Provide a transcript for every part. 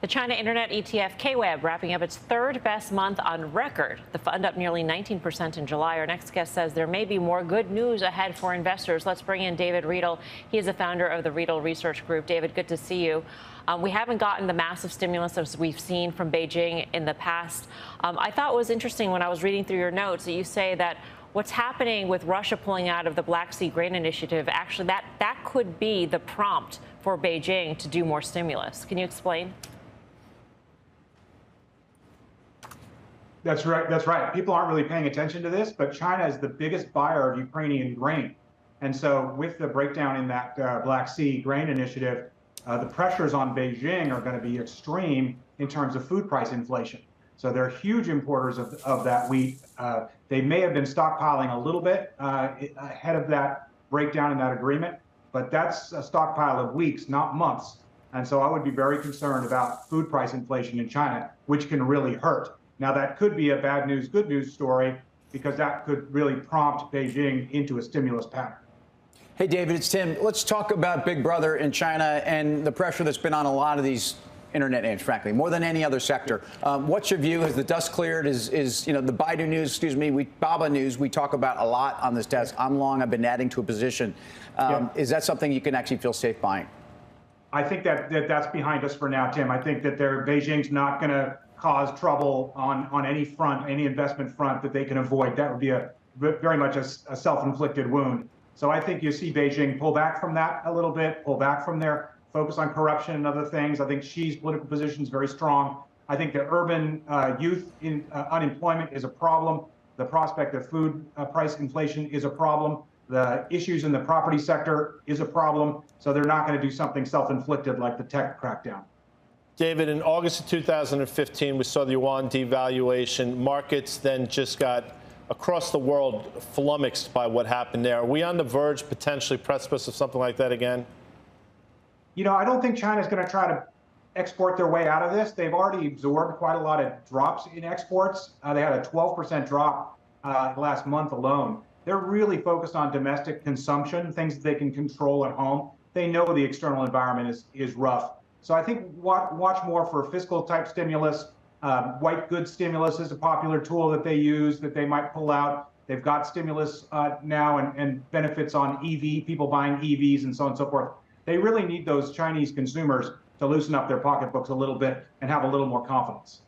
The China Internet ETF KWEB wrapping up its third best month on record. The fund up nearly 19% in July. Our next guest says there may be more good news ahead for investors. Let's bring in David Reidel. He is the founder of the Reidel Research Group. David, good to see you. We haven't gotten the massive stimulus as we've seen from Beijing in the past. I thought it was interesting when I was reading through your notes that you say that what's happening with Russia pulling out of the Black Sea Grain Initiative, actually that could be the prompt for Beijing to do more stimulus. Can you explain? That's right. That's right. People aren't really paying attention to this, but China is the biggest buyer of Ukrainian grain. And so with the breakdown in that Black Sea Grain Initiative, the pressures on Beijing are going to be extreme in terms of food price inflation. So they're huge importers of that wheat. They may have been stockpiling a little bit ahead of that breakdown in that agreement, but that's a stockpile of weeks, not months. And so I would be very concerned about food price inflation in China, which can really hurt. Now, that could be a bad news, good news story, because that could really prompt Beijing into a stimulus pattern. Hey, David, it's Tim. Let's talk about Big Brother in China and the pressure that's been on a lot of these internet names, frankly, more than any other sector. What's your view? Has the dust cleared? Is the Baidu news, Baba news, we talk about a lot on this desk. I'm long. I've been adding to a position. Is that something you can actually feel safe buying? I think that's behind us for now, Tim. I think that Beijing's not going to cause trouble on any front, any investment front that they can avoid. That would be very much a self-inflicted wound. So I think you see Beijing pull back from that a little bit, pull back from their focus on corruption and other things. I think Xi's political position is very strong. I think the urban youth unemployment is a problem. The prospect of food price inflation is a problem. The issues in the property sector is a problem. So they're not going to do something self-inflicted like the tech crackdown. David, in August of 2015, we saw the Yuan devaluation. Markets then just got, across the world, flummoxed by what happened there. Are we on the verge, potentially precipice of something like that again? I don't think China's going to try to export their way out of this. They've already absorbed quite a lot of drops in exports. They had a 12% drop last month alone. They're really focused on domestic consumption, things that they can control at home. They know the external environment is rough. So I think watch more for fiscal type stimulus. White goods stimulus is a popular tool that they use that they might pull out. They've got stimulus now and benefits on EV, people buying EVs and so on and so forth. They really need those Chinese consumers to loosen up their pocketbooks a little bit and have a little more confidence.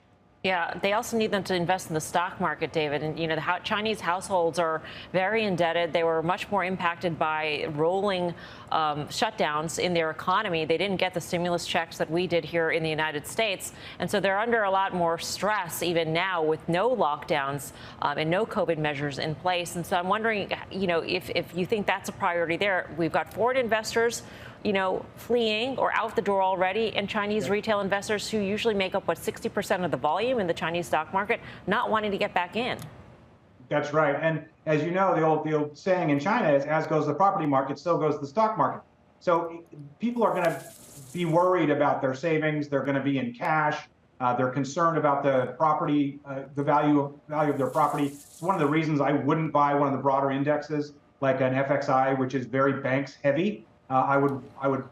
Yeah, they also need them to invest in the stock market, David. And, the Chinese households are very indebted. They were much more impacted by rolling shutdowns in their economy. They didn't get the stimulus checks that we did here in the United States. And so they're under a lot more stress even now with no lockdowns and no COVID measures in place. And so I'm wondering, if you think that's a priority there. We've got foreign investors fleeing or out the door already, and Chinese retail investors who usually make up, 60% of the volume in the Chinese stock market, not wanting to get back in. That's right. And as you know, the old saying in China is, as goes the property market, so goes the stock market. So people are going to be worried about their savings. They're going to be in cash. They're concerned about the property, the value of their property. It's one of the reasons I wouldn't buy one of the broader indexes like an FXI, which is very banks heavy. I would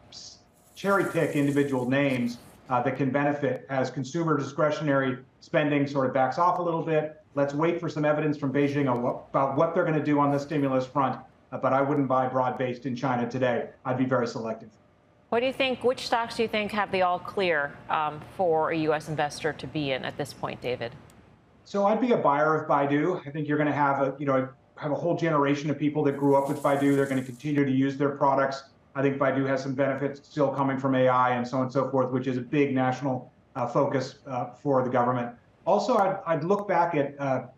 cherry pick individual names that can benefit as consumer discretionary spending sort of backs off a little bit. Let's wait for some evidence from Beijing about what they're going to do on the stimulus front. But I wouldn't buy broad-based in China today. I'd be very selective. What do you think? Which stocks do you think have the all clear for a U.S. investor to be in at this point, David? So I'd be a buyer of Baidu. I think you're going to have a whole generation of people that grew up with Baidu. They're going to continue to use their products. I think Baidu has some benefits still coming from AI and so on and so forth, which is a big national focus for the government. Also, I'd look back at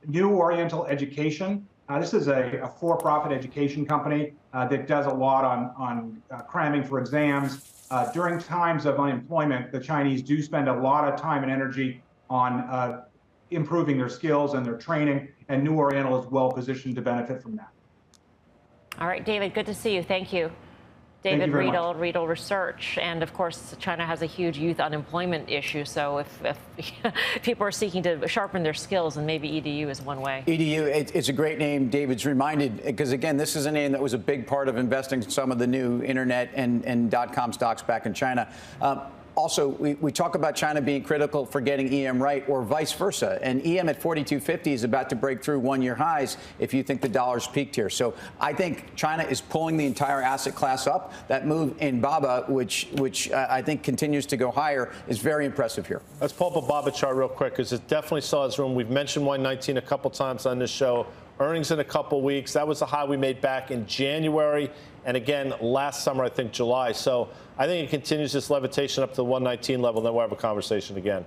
New Oriental Education. This is a for-profit education company that does a lot on cramming for exams. During times of unemployment, the Chinese do spend a lot of time and energy on improving their skills and their training, and New Oriental is well positioned to benefit from that. All right, David, good to see you. Thank you. David Reidel, Reidel Research. And of course, China has a huge youth unemployment issue. So if people are seeking to sharpen their skills, and maybe EDU is one way. EDU, it's a great name. David's reminded, because again, this is a name that was a big part of investing in some of the new internet and .com stocks back in China. Also, we talk about China being critical for getting EM right, or vice versa. And EM at 42.50 is about to break through one-year highs if you think the dollar's peaked here. So I think China is pulling the entire asset class up. That move in BABA, which I think continues to go higher, is very impressive here. Let's pull up a BABA chart real quick, because it definitely saw its room. We've mentioned 119 a couple times on this show. Earnings in a couple weeks. That was the high we made back in January. And again, last summer, I think July. So I think it continues this levitation up to the 119 level, then we'll have a conversation again.